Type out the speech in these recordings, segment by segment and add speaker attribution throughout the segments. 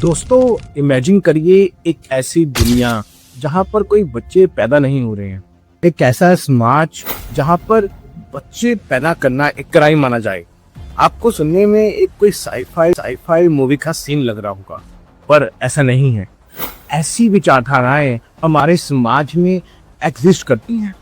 Speaker 1: दोस्तों, इमेजिन करिए एक ऐसी दुनिया जहां पर कोई बच्चे पैदा नहीं हो रहे हैं। एक ऐसा समाज जहां पर बच्चे पैदा करना एक क्राइम माना जाए। आपको सुनने में एक कोई साईफाई मूवी का सीन लग रहा होगा, पर ऐसा नहीं है। ऐसी विचारधाराएं हमारे समाज में एग्जिस्ट करती हैं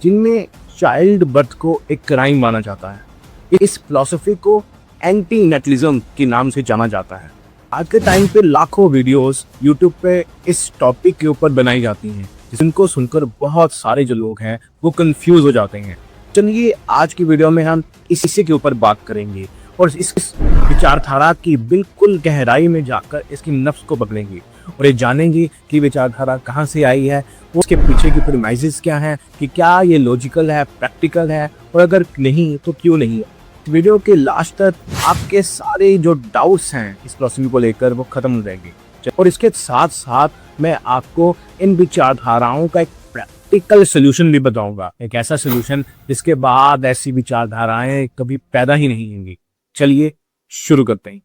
Speaker 1: जिनमें चाइल्ड बर्थ को एक क्राइम माना जाता है। इस फिलॉसफी को एंटी नेटलिज्म के नाम से जाना जाता है। आज के टाइम पे लाखों वीडियोस यूट्यूब पे इस टॉपिक के ऊपर बनाई जाती हैं, जिनको सुनकर बहुत सारे जो लोग हैं वो कंफ्यूज हो जाते हैं। चलिए आज की वीडियो में हम इसी के ऊपर बात करेंगे और इस विचारधारा की बिल्कुल गहराई में जाकर इसकी नफ्स को पकड़ेंगे और ये जानेंगे कि विचारधारा कहाँ से आई है, उसके पीछे की प्रीमाइसेस क्या है, कि क्या ये लॉजिकल है, प्रैक्टिकल है, और अगर नहीं तो क्यों नहीं है। वीडियो के लास्ट तक आपके सारे जो डाउट्स हैं इस फिलॉसफी को लेकर वो खत्म हो जाएंगे और इसके साथ साथ मैं आपको इन विचारधाराओं का एक प्रैक्टिकल सोल्यूशन भी बताऊंगा। एक ऐसा सोल्यूशन जिसके बाद ऐसी विचारधाराएं कभी पैदा ही नहीं होंगी। चलिए शुरू करते हैं।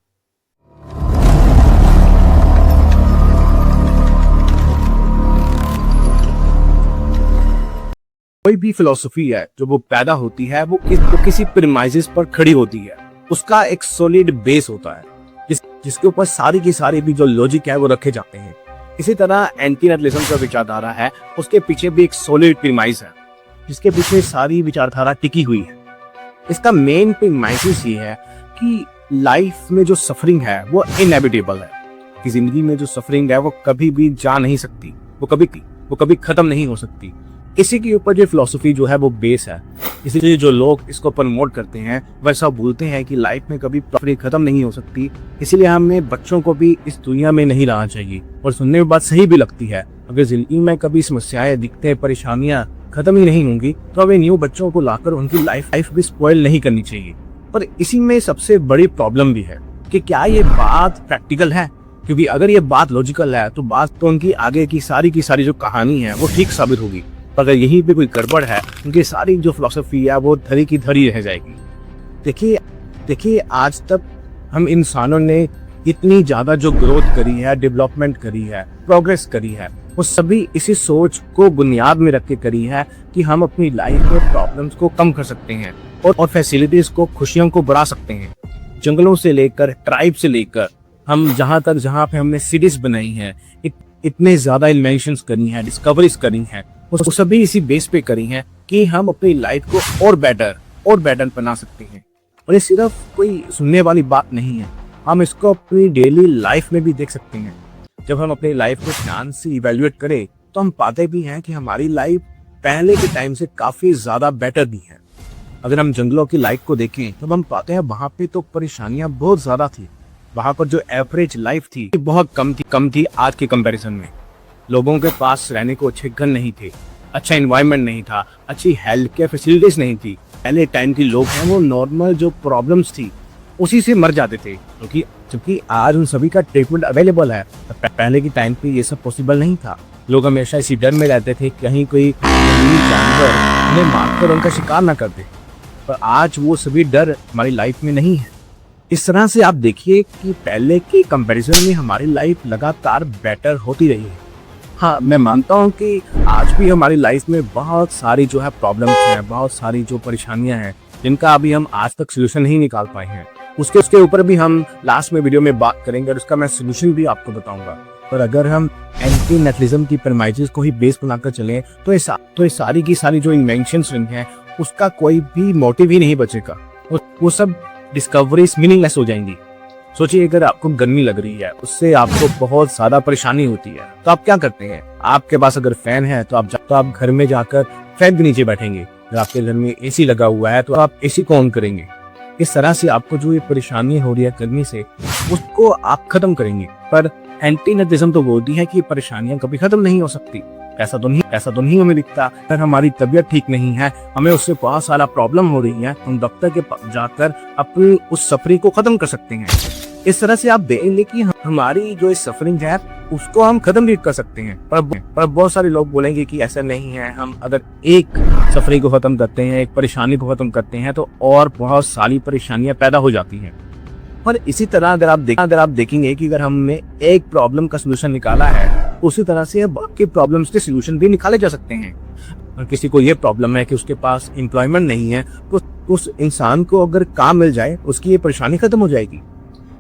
Speaker 1: कोई भी फिलॉसफी है जो वो पैदा होती है वो किसी प्रीमाइसेस पर खड़ी होती है। उसका एक सॉलिड बेस होता है जिसके ऊपर सारी की सारी भी जो लॉजिक है वो रखे जाते हैं। इसी तरह एंटी नेटलिज्म का विचारधारा है, उसके पीछे भी एक सॉलिड प्रीमाइस है जिसके पीछे सारी विचारधारा टिकी हुई है। इसका मेन प्रीमाइस ये है कि लाइफ में जो सफरिंग है वो इनएविटेबल है, कि जिंदगी में जो सफरिंग है वो कभी भी जा नहीं सकती, वो कभी खत्म नहीं हो सकती। इसी के ऊपर जो फिलॉसफी जो है वो बेस है। इसलिए जो लोग इसको प्रमोट करते हैं वैसा बोलते हैं कि लाइफ में कभी सफरिंग खत्म नहीं हो सकती, इसीलिए हमें बच्चों को भी इस दुनिया में नहीं रहना चाहिए। और सुनने में बात सही भी लगती है। अगर जिंदगी में कभी समस्याएं, दिक्कतें, परेशानियां खत्म ही नहीं होंगी तो हमें न्यू बच्चों को लाकर उनकी लाइफ भी स्पॉइल नहीं करनी चाहिए। पर इसी में सबसे बड़ी प्रॉब्लम भी है कि क्या ये बात प्रैक्टिकल है, क्योंकि अगर ये बात लॉजिकल है तो बात तो उनकी आगे की सारी जो कहानी है वो ठीक साबित होगी। पर अगर यहीं पे कोई गड़बड़ है उनकी सारी जो फिलॉसफी है वो धरी की धरी रह जाएगी। देखिए आज तक हम इंसानों ने इतनी ज्यादा जो ग्रोथ करी है, डेवलपमेंट करी है, प्रोग्रेस करी है, वो सभी इसी सोच को बुनियाद में रख के करी है कि हम अपनी लाइफ में प्रॉब्लम्स को कम कर सकते हैं और फैसिलिटीज को, खुशियों को बढ़ा सकते हैं। जंगलों से लेकर, ट्राइब से लेकर हम जहाँ पे हमने सिटीज बनाई हैं, इतने ज्यादा इन्वेंशंस करी हैं, डिस्कवरीज करी हैं, वो सभी इसी बेस पे करी हैं कि हम अपनी लाइफ को और बेटर बना सकते हैं। और ये सिर्फ कोई सुनने वाली बात नहीं है, हम इसको अपनी डेली लाइफ में भी देख सकते हैं। जब हम अपनी लाइफ को ध्यान से इवैल्यूएट करें तो हम पाते भी हैं कि हमारी लाइफ पहले के टाइम से काफी ज्यादा बेटर भी है। अगर हम जंगलों की लाइफ को देखें तो हम पाते हैं वहां पे तो परेशानियां बहुत ज्यादा थी। वहां पर जो एवरेज लाइफ थी बहुत कम थी आज के कंपैरिजन में। लोगों के पास रहने को अच्छे घर नहीं थे, अच्छा एनवायरनमेंट नहीं था, अच्छी हेल्थ केयर फैसिलिटीज नहीं थी। पहले टाइम के लोग हैं वो नॉर्मल जो प्रॉब्लम्स थी उसी से मर जाते थे, क्योंकि आज उन सभी का ट्रीटमेंट अवेलेबल है। पहले के टाइम पे ये सब पॉसिबल नहीं था। लोग हमेशा इसी डर में रहते थे कहीं कोई जानवर उन्हें मारकर उनका शिकार ना कर दे। पर आज वो सभी डर हमारी लाइफ में नहीं है। इस तरह से आप देखिए कि पहले की कंपैरिजन में हमारी लाइफ लगातार बेटर होती रही है। हाँ, मैं मानता हूँ कि आज भी हमारी लाइफ में बहुत सारी जो है प्रॉब्लम्स हैं, बहुत सारी जो परेशानियां हैं जिनका अभी हम आज तक सोल्यूशन नहीं निकाल पाए हैं। उसके ऊपर भी हम लास्ट में वीडियो में बात करेंगे और उसका मैं सोल्यूशन भी आपको बताऊंगा। पर अगर हम एंटी नेटलिज्म की प्रीमाइसेस को ही बेस बनाकर चलें तो ये सारी की सारी जो इन्वेंशंस हैं उसका कोई भी मोटिव ही नहीं बचेगा। वो सब डिस्कवरीज मीनिंगलेस हो जाएंगी। सोचिए, अगर आपको गर्मी लग रही है, उससे आपको बहुत ज्यादा परेशानी होती है, तो आप क्या करते हैं? आपके पास अगर फैन है तो आप घर में जाकर फैन के नीचे बैठेंगे। अगर आपके घर में एसी लगा हुआ है तो आप एसी को ऑन करेंगे। इस तरह से आपको जो ये परेशानी हो रही है गर्मी से, उसको आप खत्म करेंगे। पर एंटी नेटलिज्म तो बोलती है कि परेशानियां कभी खत्म नहीं हो सकती। ऐसा तो नहीं हमें दिखता। अगर हमारी तबीयत ठीक नहीं है, हमें उससे बहुत सारा प्रॉब्लम हो रही है, हम डॉक्टर के पास जाकर अपनी उस सफरिंग को खत्म कर सकते हैं। इस तरह से आप देखेंगे कि हमारी जो इस सफरिंग है उसको हम खत्म भी कर सकते हैं। पर बहुत सारे लोग बोलेंगे कि ऐसा नहीं है। हम अगर एक सफरिंग को खत्म करते हैं, एक परेशानी को खत्म करते हैं, तो और बहुत सारी परेशानियां पैदा हो जाती हैं। पर इसी तरह अगर आप देखेंगे कि अगर हमने एक प्रॉब्लम का सोल्यूशन निकाला है, उसी तरह से बाकी प्रॉब्लम्स के सोल्यूशन भी निकाले जा सकते हैं। और किसी को ये प्रॉब्लम है कि उसके पास एम्प्लॉयमेंट नहीं है, तो उस इंसान को अगर काम मिल जाए, उसकी ये परेशानी खत्म हो जाएगी।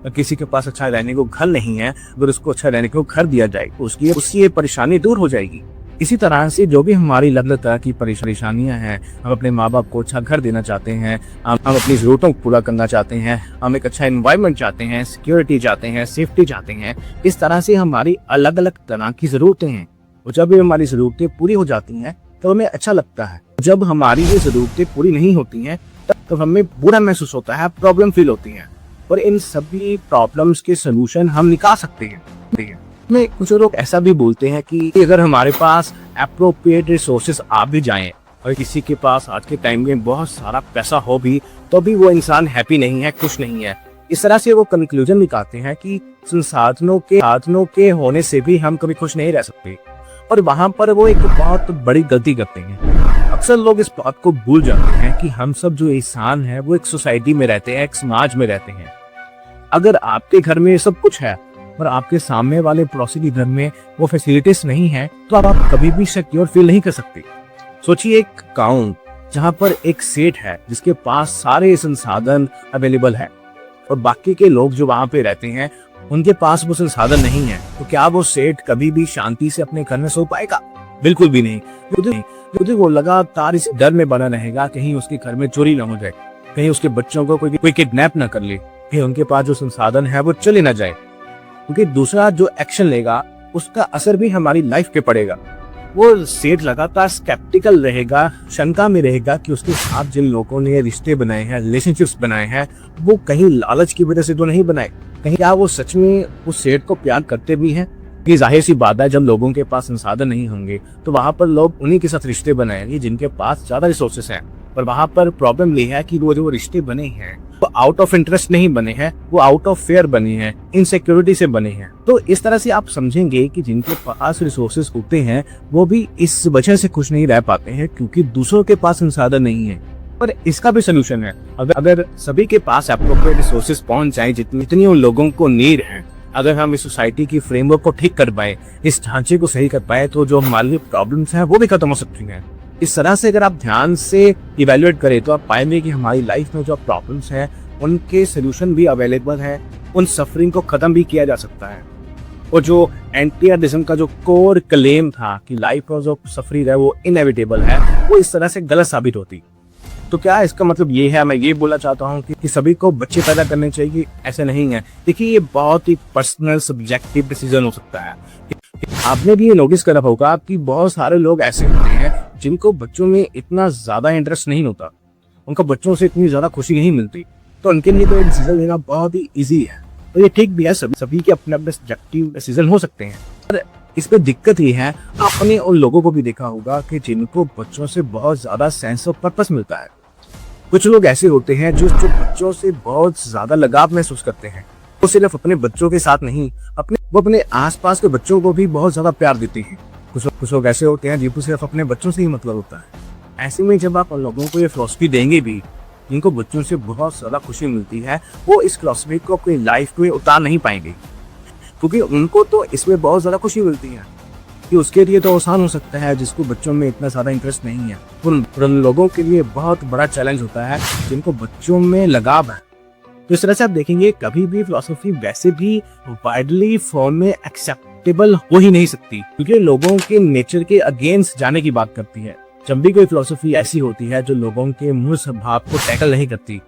Speaker 1: और किसी के पास अच्छा रहने को घर नहीं है, अगर उसको अच्छा रहने को घर दिया जाए, उसकी ये परेशानी दूर हो जाएगी। इसी तरह से जो भी हमारी अलग तरह की परेशानियां हैं, हम अपने माँ बाप को अच्छा घर देना चाहते हैं, हम अपनी जरूरतों को पूरा करना चाहते हैं, हम एक अच्छा एनवायरनमेंट चाहते हैं, सिक्योरिटी चाहते हैं, सेफ्टी चाहते हैं। इस तरह से हमारी अलग अलग तरह की जरूरतें हैं, और जब भी हमारी जरूरतें पूरी हो जाती हैं तो हमें अच्छा लगता है। जब हमारी ये जरूरतें पूरी नहीं होती हैं तब हमें बुरा महसूस होता है, प्रॉब्लम फील होती है। और इन सभी प्रॉब्लम्स के सोल्यूशन हम निकाल सकते हैं। में कुछ लोग ऐसा भी बोलते हैं कि अगर हमारे पास एप्रोप्रिएट रिसोर्सेज आ भी जाएं, और किसी के पास आज के टाइम में बहुत सारा पैसा हो भी, तो भी वो इंसान हैप्पी नहीं है, खुश नहीं है। इस तरह से वो कंक्लूजन निकालते हैं कि संसाधनों के होने से भी हम कभी खुश नहीं रह सकते, और वहां पर वो एक बहुत बड़ी गलती करते हैं। अक्सर लोग इस बात को भूल जाते हैं कि हम सब जो इंसान हैं वो एक सोसाइटी में रहते हैं, एक समाज में रहते हैं। अगर आपके घर में सब कुछ है और आपके सामने वाले पड़ोसी के घर में वो फैसिलिटीज नहीं है, तो आप कभी भी सिक्योर फील नहीं कर सकते। सोचिए एक गांव जहां पर एक सेठ है जिसके पास सारे संसाधन अवेलेबल है, और बाकी के लोग जो वहां पे रहते हैं उनके पास वो संसाधन नहीं है, तो क्या वो सेठ कभी भी शांति से अपने घर में सो पाएगा? बिल्कुल भी नहीं। क्योंकि वो लगातार इस डर में बना रहेगा कहीं उसके घर में चोरी ना हो जाए, कहीं उसके बच्चों को कोई किडनैप ना कर ले, कहीं उनके पास जो संसाधन है वो चले ना जाए। क्योंकि दूसरा जो एक्शन लेगा उसका असर भी हमारी लाइफ पे पड़ेगा। वो सेठ लगातार स्केप्टिकल रहेगा, शंका में रहेगा कि उसके साथ जिन लोगों ने रिश्ते बनाए हैं, रिलेशनशिप्स बनाए हैं, वो कहीं लालच की वजह से तो नहीं बनाए, कहीं क्या वो सच में उस सेठ को प्यार करते भी हैं। कि जाहिर सी बात है, जब लोगों के पास संसाधन नहीं होंगे तो वहां पर लोग उन्हीं के साथ रिश्ते बनाएंगे जिनके पास ज्यादा रिसोर्सेस हैं। पर वहां पर प्रॉब्लम ये है कि वो जो रिश्ते बने हैं वो आउट ऑफ इंटरेस्ट नहीं बने हैं, वो आउट ऑफ फेयर बने हैं, इनसिक्योरिटी से बने हैं। तो इस तरह से आप समझेंगे कि जिनके पास रिसोर्सेस होते हैं वो भी इस वजह से खुश नहीं रह पाते हैं क्योंकि दूसरों के पास संसाधन नहीं है। पर इसका भी सोल्यूशन है। अगर सभी के पास एप्रोप्रिएट रिसोर्सेज पहुंच जाए जितनी उन लोगों को नीड है, अगर हम इस सोसाइटी की फ्रेमवर्क को ठीक कर पाए, इस ढांचे को सही कर पाए, तो जो हमारी प्रॉब्लम्स हैं वो भी खत्म हो सकती हैं। इस तरह से अगर आप ध्यान से इवेल्युएट करें तो आप पाएंगे कि हमारी लाइफ में जो प्रॉब्लम्स हैं उनके सोल्यूशन भी अवेलेबल है, उन सफरिंग को खत्म भी किया जा सकता है। और जो एंटीआर्डिज्म का जो कोर क्लेम था कि लाइफ में जो सफरिंग है वो इनएविटेबल है, वो इस तरह से गलत साबित होती। तो क्या इसका मतलब ये है, मैं ये बोलना चाहता हूँ कि सभी को बच्चे पैदा करने चाहिए? ऐसे नहीं है। देखिए, ये बहुत ही पर्सनल सब्जेक्टिव डिसीजन हो सकता है। आपने भी ये नोटिस करा होगा कि बहुत सारे लोग ऐसे होते हैं जिनको बच्चों में इतना ज्यादा इंटरेस्ट नहीं होता, उनको बच्चों से इतनी ज्यादा खुशी नहीं मिलती, तो उनके लिए तो डिसीजन लेना बहुत ही ईजी है। तो ये ठीक भी है, सभी के अपने अपने सब्जेक्टिव डिसीजन हो सकते हैं। पर इसमें दिक्कत ये है, आपने उन लोगों को भी देखा होगा कि जिनको बच्चों से बहुत ज्यादा सेंस ऑफ पर्पस मिलता है। कुछ लोग ऐसे होते हैं जो बच्चों से बहुत ज्यादा लगाव महसूस करते हैं। वो सिर्फ अपने बच्चों के साथ नहीं, वो अपने आसपास के बच्चों को भी बहुत ज्यादा प्यार देते हैं। कुछ लोग ऐसे होते हैं जिनको सिर्फ अपने बच्चों से ही मतलब होता है। ऐसे में जब आप उन लोगों को ये फिलॉसफी देंगे भी जिनको बच्चों से बहुत ज्यादा खुशी मिलती है, वो इस फिलॉसफी को अपनी लाइफ में उतार नहीं पाएंगे, क्योंकि उनको तो इसमें बहुत ज्यादा खुशी मिलती है कि उसके लिए तो आसान हो सकता है जिसको बच्चों में इतना ज्यादा इंटरेस्ट नहीं है। उन लोगों के लिए बहुत बड़ा चैलेंज होता है जिनको बच्चों में लगाव है। तो इस तरह से आप देखेंगे कभी भी फिलॉसफी वैसे भी वाइडली फॉर्म में एक्सेप्टेबल हो ही नहीं सकती, क्योंकि लोगों के नेचर के अगेंस्ट जाने की बात करती है। जब भी कोई फिलॉसफी ऐसी होती है जो लोगों के मूल स्वभाव को टैकल नहीं करती,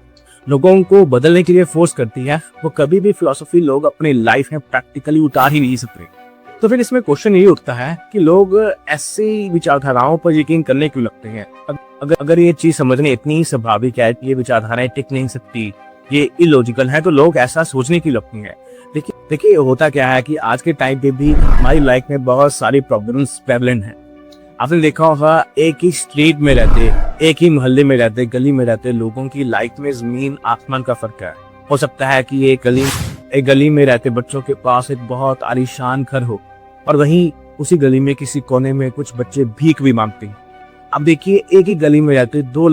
Speaker 1: लोगों को बदलने के लिए फोर्स करती है, वो कभी भी फिलॉसफी लोग अपनी लाइफ में प्रैक्टिकली उतार ही नहीं सकते। तो फिर इसमें क्वेश्चन ये उठता है कि लोग ऐसी विचारधाराओं पर यकीन करने क्यों लगते हैं? अगर ये चीज समझने इतनी स्वाभाविक है कि ये विचारधाराएं टिक नहीं सकती, ये इलॉजिकल है, तो लोग ऐसा सोचने क्यों लगती हैं? देखिए होता क्या है कि आज के टाइम पे भी हमारी लाइफ में बहुत सारी प्रॉब्लम्स प्रेवलेंट हैं। आपने देखा होगा, एक ही स्ट्रीट में रहते, एक ही मोहल्ले में रहते, गली में रहते लोगों की लाइफ में जमीन आसमान का फर्क है। हो सकता है कि एक गली में रहते बच्चों के पास एक बहुत आलीशान घर हो, और वहीं उसी गली में किसी कोने में कुछ बच्चे भीख भी मांगते हैं। अब देखिए, एक ही गली में रहते दो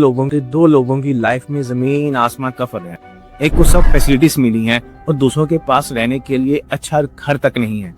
Speaker 1: लोगों की लाइफ में जमीन आसमान का फर्क है। एक को सब फैसिलिटीज मिली हैं और दूसरों के पास रहने के लिए अच्छा घर तक नहीं है।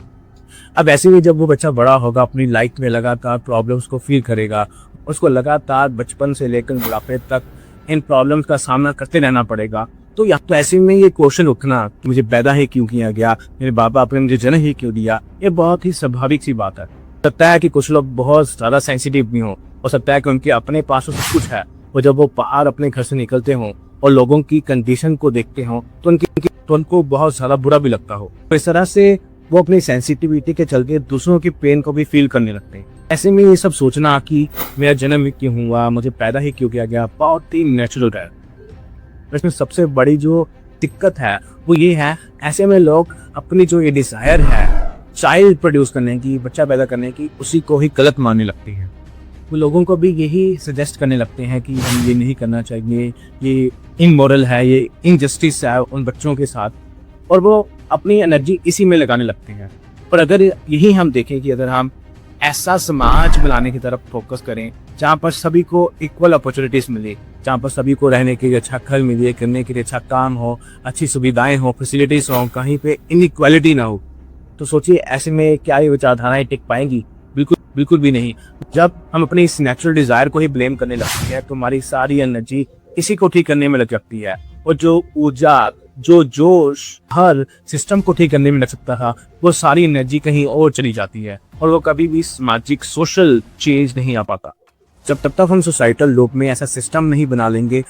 Speaker 1: अब ऐसे में जब वो बच्चा बड़ा होगा, अपनी लाइफ में लगातार प्रॉब्लम्स को फील करेगा, उसको लगातार बचपन से लेकर बुढ़ापे तक इन प्रॉब्लम्स का सामना करते रहना पड़ेगा। तो ऐसे में ये क्वेश्चन उठना कि मुझे पैदा ही क्यों किया गया, मेरे बाप बाप ने मुझे जन्म ही क्यों दिया, ये बहुत ही स्वाभाविक सी बात है। सकता है कि कुछ लोग बहुत ज्यादा सेंसिटिव भी हों, हो सकता है कि उनके अपने पास सब कुछ है, और जब वो बाहर अपने घर से निकलते हों और लोगों की कंडीशन को देखते हों तो उनको बहुत ज्यादा बुरा भी लगता हो। तो इस तरह से वो अपनी सेंसिटिविटी के चलते दूसरों की पेन को भी फील करने लगते हैं। ऐसे में ये सब सोचना कि मेरा जन्म ही क्यों हुआ, मुझे पैदा ही क्यों किया गया, बहुत ही नेचुरल है। इसमें सबसे बड़ी जो दिक्कत है वो ये है, ऐसे में लोग अपनी जो ये डिजायर है चाइल्ड प्रोड्यूस करने की, बच्चा पैदा करने की, उसी को ही गलत मानने लगती है। वो लोगों को भी यही सजेस्ट करने लगते हैं कि हम ये नहीं करना चाहिए, ये इमोरल है, ये इनजस्टिस है उन बच्चों के साथ, और वो अपनी एनर्जी इसी में लगाने लगते हैं। पर अगर यही हम देखें कि अगर हम ऐसा समाज बनाने की तरफ फोकस करें जहाँ पर सभी को इक्वल अपॉर्चुनिटीज मिले, जहाँ पर सभी को रहने के लिए अच्छा घर मिले, करने के लिए अच्छा काम हो, अच्छी सुविधाएं हो, फैसिलिटीज हो, कहीं पे इनइक्वालिटी ना हो, तो सोचिए ऐसे में क्या ये विचारधाराएं टिक पाएंगी? बिल्कुल भी नहीं। जब हम अपनी इस नेचुरल डिजायर को ही ब्लेम करने लगते हैं तो हमारी सारी एनर्जी इसी को ठीक करने में लग जाती है, और जो ऊर्जा, जो जोश हर सिस्टम को ठीक करने में लग सकता था, वो सारी एनर्जी कहीं और चली जाती है, और वो कभी भी सामाजिक सोशल चेंज नहीं आ पाता। जब तक हम सोसाइटल लूप में ऐसा सिस्टम नहीं बना लेंगे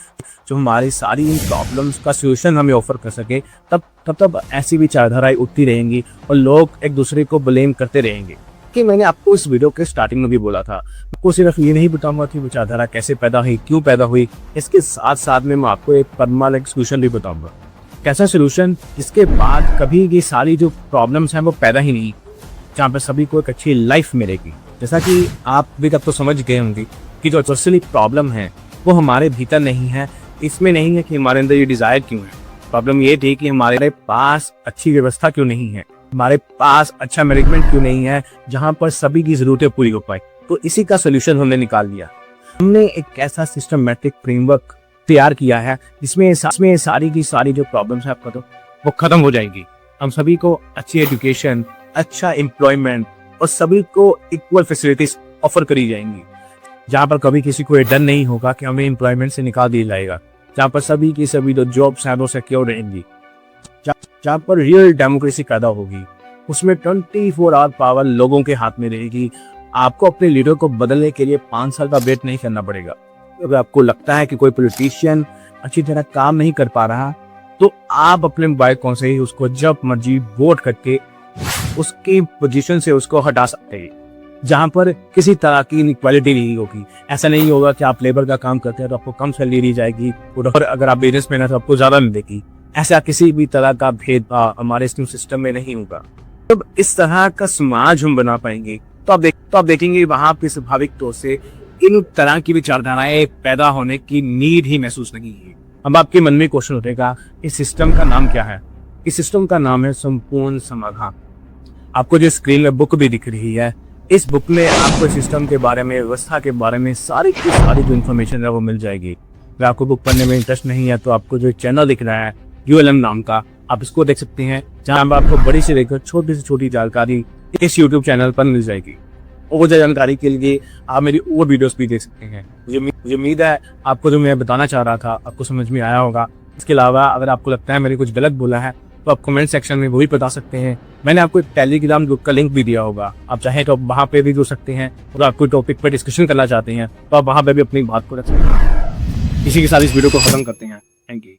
Speaker 1: जो हमारी सारी प्रॉब्लम्स का सॉल्यूशन हमें ऑफर कर सके, तब ऐसी विचारधाराएं उठती रहेंगी और लोग एक दूसरे को ब्लेम करते रहेंगे। कि मैंने आपको इस वीडियो के स्टार्टिंग में भी बोला था, आपको सिर्फ ये नहीं बताऊंगा कि विचारधारा कैसे पैदा हुई, क्यों पैदा हुई, इसके साथ साथ में मैं आपको एक परमानेंट सोल्यूशन भी बताऊंगा। कैसा सोल्यूशन जिसके बाद कभी ये सारी जो प्रॉब्लम्स हैं वो पैदा ही नहीं, जहाँ पर सभी को एक अच्छी लाइफ मिलेगी। जैसा कि आप भी तब तो समझ गए होंगे कि जो असली प्रॉब्लम है वो हमारे भीतर नहीं है, इसमें नहीं है कि हमारे अंदर ये डिजायर क्यों है। प्रॉब्लम ये थी कि हमारे पास अच्छी व्यवस्था क्यों नहीं है, हमारे पास अच्छा मैनेजमेंट क्यों नहीं है जहां पर सभी की जरूरतें पूरी हो पाए। तो इसी का सोल्यूशन हमने निकाल लिया। हमने एक ऐसा सिस्टमैटिक फ्रेमवर्क तैयार किया है जिसमें सारी की सारी जो प्रॉब्लम्स है आपका तो वो खत्म हो जाएंगी। हम सभी को अच्छी एजुकेशन, अच्छा एम्प्लॉयमेंट और सभी को इक्वल फैसिलिटीज ऑफर करी जाएंगी, जहाँ पर कभी किसी को ये डर नहीं होगा कि हमें एम्प्लॉयमेंट से निकाल दिया जाएगा, जहाँ पर सभी की सभी जो जॉब्स हैं वो सिक्योर रहेंगी, जहाँ पर रियल डेमोक्रेसी पैदा होगी। उसमें 24 आवर पावर लोगों के हाथ में रहेगी। आपको अपने लीडर को बदलने के लिए 5 साल का वेट नहीं करना पड़ेगा। अगर आपको लगता है कि कोई पॉलिटिशियन अच्छी तरह काम नहीं कर पा रहा, तो आप अपने मोबाइल फोन से ही उसको जब मर्जी वोट करके उसकी पोजीशन से उसको हटा सकते हैं, जहां पर किसी तरह की इनइक्वालिटी नहीं होगी। ऐसा नहीं होगा कि आप लेबर का काम करते हैं तो आपको कम सैलरी दी जाएगी, और अगर आप बिजनेसमैन हैं तो आपको ज्यादा मिलेगी। ऐसा किसी भी तरह का भेदभाव हमारे इस सिस्टम में नहीं होगा। जब इस तरह का समाज हम बना पाएंगे तो आप देखेंगे वहां पे स्वाभाविक तौर से इन तरह की विचारधाराएं पैदा होने की नीड ही महसूस नहीं है। अब आपके मन में क्वेश्चन उठेगा, इस सिस्टम का नाम क्या है? इस सिस्टम का नाम है संपूर्ण समाधान। आपको जो स्क्रीन में बुक भी दिख रही है, इस बुक में आपको सिस्टम के बारे में, व्यवस्था के बारे में सारी की सारी जो इन्फॉर्मेशन है वो मिल जाएगी। अगर आपको बुक पढ़ने में इंटरेस्ट नहीं है तो आपको जो चैनल दिख रहा है ULM नाम का, आप इसको देख सकते हैं, जहां पर आपको बड़ी से लेकर छोटी से छोटी जानकारी इस YouTube चैनल पर मिल जाएगी। और जानकारी के लिए आप मेरी और वीडियोस भी देख सकते हैं। मुझे उम्मीद है आपको जो मैं बताना चाह रहा था आपको समझ में आया होगा। इसके अलावा अगर आपको लगता है मैंने कुछ गलत बोला है तो आप कमेंट सेक्शन में वो भी बता सकते हैं। मैंने आपको एक टेलीग्राम ग्रुप का लिंक भी दिया होगा, आप चाहें तो वहाँ पे भी जुड़ सकते हैं। और आप कोई टॉपिक पर डिस्कशन करना चाहते हैं तो आप वहाँ पे भी अपनी बात को रख सकते हैं। इसी के साथ इस वीडियो को खत्म करते हैं। Thank you.